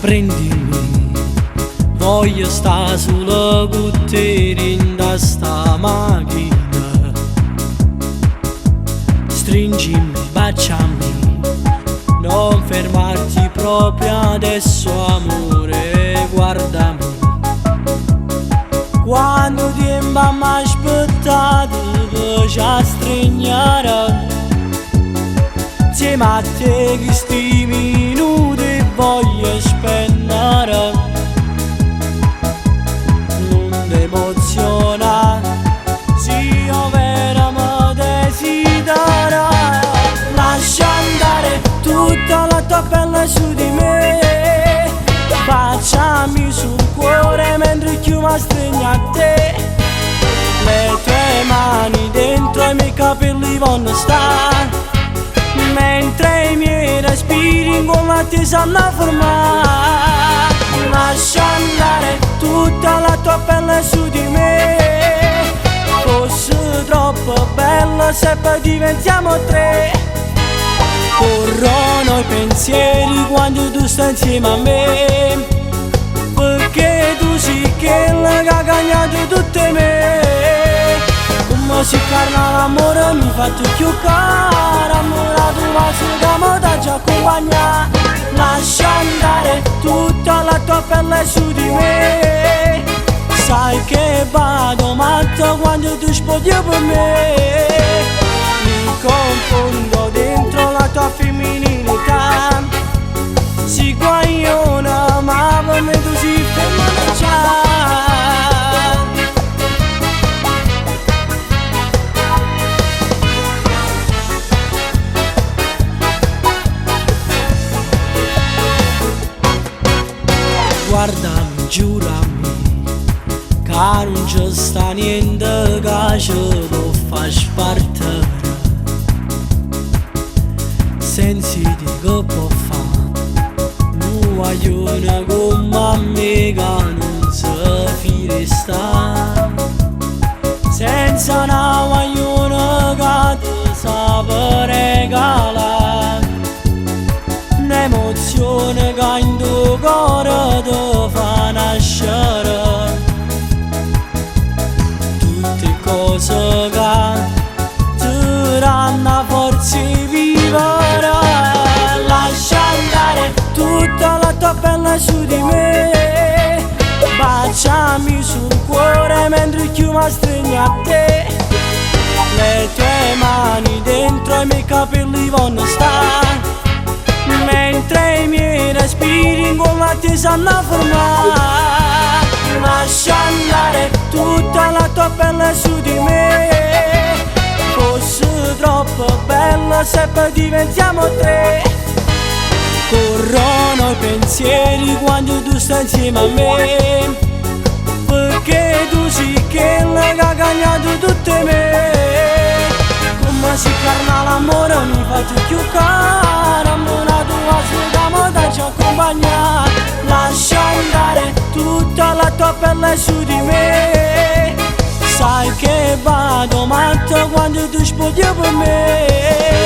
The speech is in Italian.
Prendimi, voglio sta solo con te in sta macchina. Stringimi, baciami, non fermarti proprio adesso amore, guardami. Quando tempo mi aspettato per già stringere, insieme a te questi minuti voglio spendere. Non ti emoziona, se io veramente desidero. Lascia andare tutta la tua pelle su di me, baciami sul cuore mentre più mi stringi a te. Le tue mani dentro i miei capelli vanno stare, mentre i miei respiri in gola ti sanno fermare. Lascia andare tutta la tua pelle su di me, fosse troppo bella se poi diventiamo tre. Corrono i pensieri quando tu stai insieme a me, perché tu sei quella che ha cagnato tutte me. Come si carna l'amore mi fa più caro, amore tu va su da moda già accompagna. Lascia andare tutta la tua pelle su di me, sai che vado matto quando tu spogli per me. Mi confondo dentro la tua femminilità, si guagliona ma per me tu si ferma già. Guardami, giurami, che non c'è sta niente che ci può far spartire. Sentiti che può fare, non voglio come a me che non si fide sta, senza una voglio che ti saprà regalare un'emozione che in tuo cuore ti fa nascere. Tutte cose che ti danno forza di vivere. Lascia andare tutta la tua pelle su di me, baciami sul cuore mentre più mi stringi a te. Le tue mani dentro i miei capelli vanno stare, mentre i miei respiri in gola ti sanno fermare. Lascia andare tutta la tua pelle su di me, fosse troppo bella se poi diventiamo tre. Corrono i pensieri quando tu stai insieme a me, perché tu sei quella che ha cagnato tutte me. Come si carna l'amore mi fa più caro, amore tua su da moda ci accompagna. Lascia andare tutta la tua pelle su di me, sai che vado matto quando tu spogli per me.